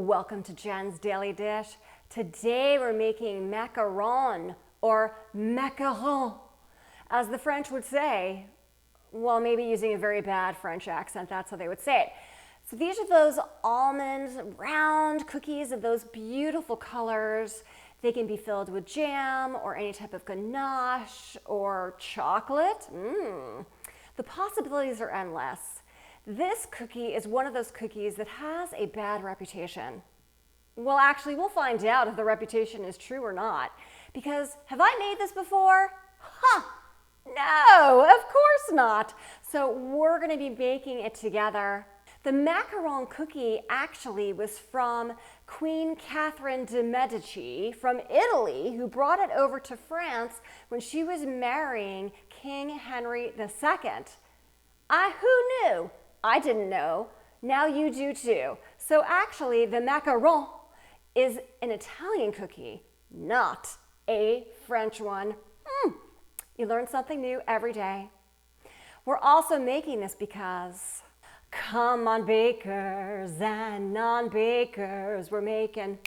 Welcome to Jen's Daily Dish. Today we're making macaron or macaron, as the French would say. Well, maybe using a very bad French accent, that's how they would say it. So these are those almond round cookies of those beautiful colors. They can be filled with jam or any type of ganache or chocolate. The possibilities are endless. This cookie is one of those cookies that has a bad reputation. Well, actually, we'll find out if the reputation is true or not. Because have I made this before? No, of course not. So we're going to be baking it together. The macaron cookie actually was from Queen Catherine de' Medici from Italy, who brought it over to France when she was marrying King Henry II. Who knew? I didn't know. Now you do too. So actually, the macaron is an Italian cookie, not a French one. You learn something new every day. We're also making this because, come on bakers and non-bakers, we're making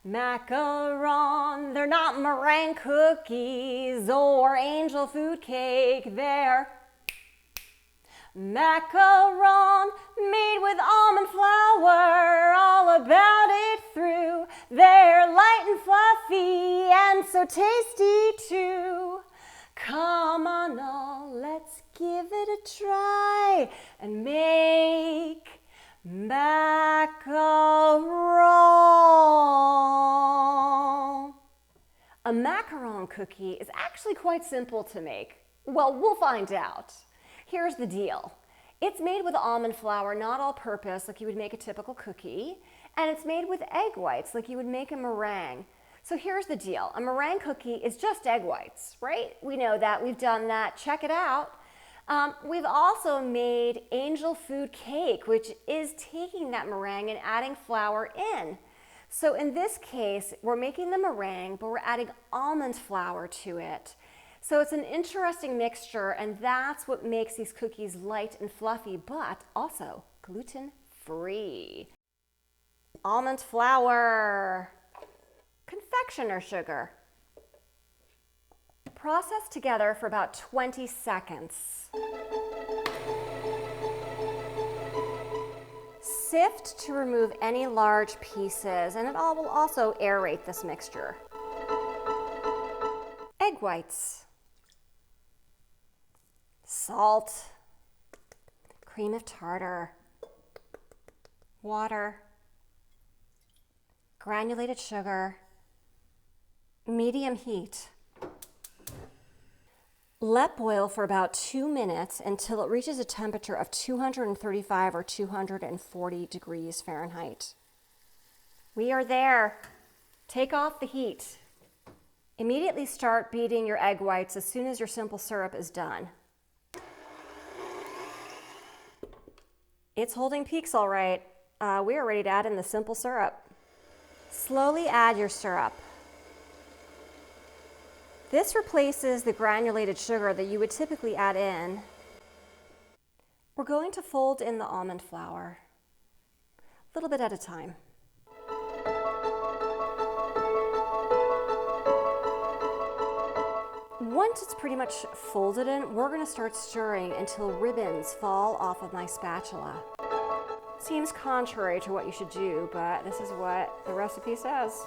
macaron. They're not meringue cookies or angel food cake. They're macaron made with almond flour, all about it through. They're light and fluffy and so tasty too. Come on all, let's give it a try and make macaron. A macaron cookie is actually quite simple to make. Well, we'll find out. Here's the deal. It's made with almond flour, not all purpose, like you would make a typical cookie. And it's made with egg whites, like you would make a meringue. So here's the deal. A meringue cookie is just egg whites, right? We know that. We've done that. Check it out. We've also made angel food cake, which is taking that meringue and adding flour in. So in this case, we're making the meringue, but we're adding almond flour to it. So it's an interesting mixture, and that's what makes these cookies light and fluffy, but also gluten-free. Almond flour, confectioner sugar. Process together for about 20 seconds. Sift to remove any large pieces, and it all will also aerate this mixture. Egg whites. Salt, cream of tartar, water, granulated sugar, medium heat. Let boil for about 2 minutes until it reaches a temperature of 235 or 240 degrees Fahrenheit. We are there. Take off the heat. Immediately start beating your egg whites as soon as your simple syrup is done. It's holding peaks all right. We are ready to add in the simple syrup. Slowly add your syrup. This replaces the granulated sugar that you would typically add in. We're going to fold in the almond flour, a little bit at a time. Once it's pretty much folded in, we're going to start stirring until ribbons fall off of my spatula. Seems contrary to what you should do, but this is what the recipe says.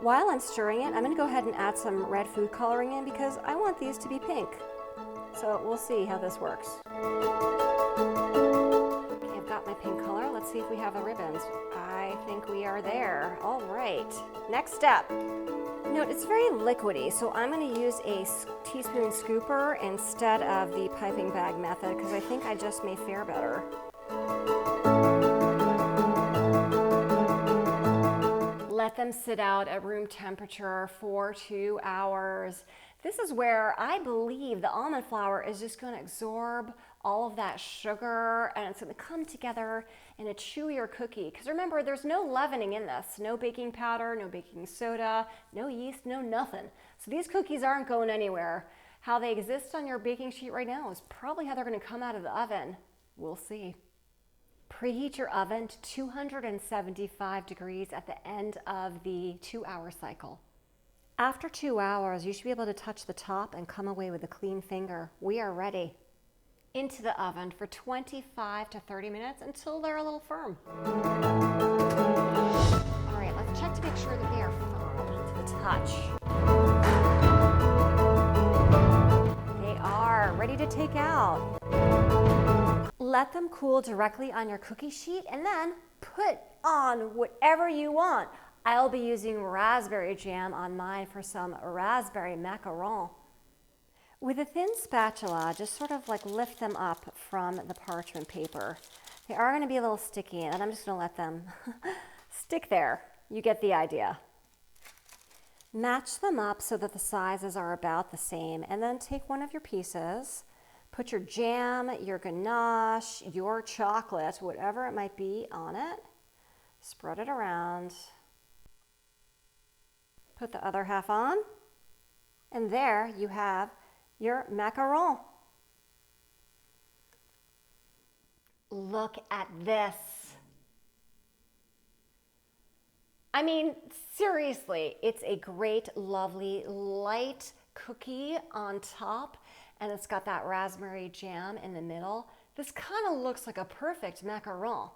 While I'm stirring it, I'm going to go ahead and add some red food coloring in because I want these to be pink. So we'll see how this works. Okay, I've got my pink color. Let's see if we have the ribbons. I think we are there. All right, next step. Note, it's very liquidy, so I'm going to use a teaspoon scooper instead of the piping bag method because I think I just may fare better. Let them sit out at room temperature for 2 hours. This is where I believe the almond flour is just going to absorb all of that sugar and it's going to come together in a chewier cookie. Because remember, there's no leavening in this. No baking powder, no baking soda, no yeast, no nothing. So these cookies aren't going anywhere. How they exist on your baking sheet right now is probably how they're going to come out of the oven. We'll see. Preheat your oven to 275 degrees at the end of the 2-hour cycle. After 2 hours, you should be able to touch the top and come away with a clean finger. We are ready. Into the oven for 25 to 30 minutes until they're a little firm. All right, let's check to make sure that they are firm to the touch. They are ready to take out. Let them cool directly on your cookie sheet and then put on whatever you want. I'll be using raspberry jam on mine for some raspberry macaron. With a thin spatula, just sort of like lift them up from the parchment paper. They are going to be a little sticky, and I'm just going to let them stick there. You get the idea. Match them up so that the sizes are about the same, and then take one of your pieces, put your jam, your ganache, your chocolate, whatever it might be, on it. Spread it around. Put the other half on, and there you have your macaron. Look at this. I mean, seriously, it's a great, lovely, light cookie on top, and it's got that raspberry jam in the middle. This kind of looks like a perfect macaron,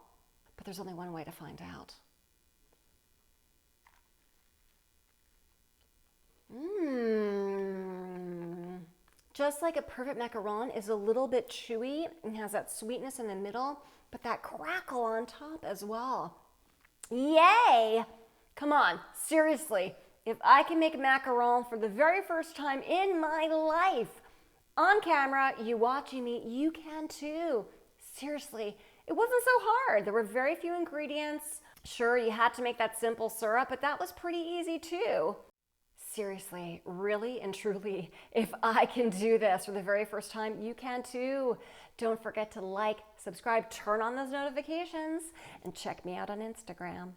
but there's only one way to find out. Just like a perfect macaron is a little bit chewy and has that sweetness in the middle, but that crackle on top as well. Yay! Come on, seriously, if I can make a macaron for the very first time in my life, on camera, you watching me, you can too. Seriously, it wasn't so hard. There were very few ingredients. Sure, you had to make that simple syrup, but that was pretty easy too. Seriously, really and truly, if I can do this for the very first time, you can too. Don't forget to like, subscribe, turn on those notifications, and check me out on Instagram.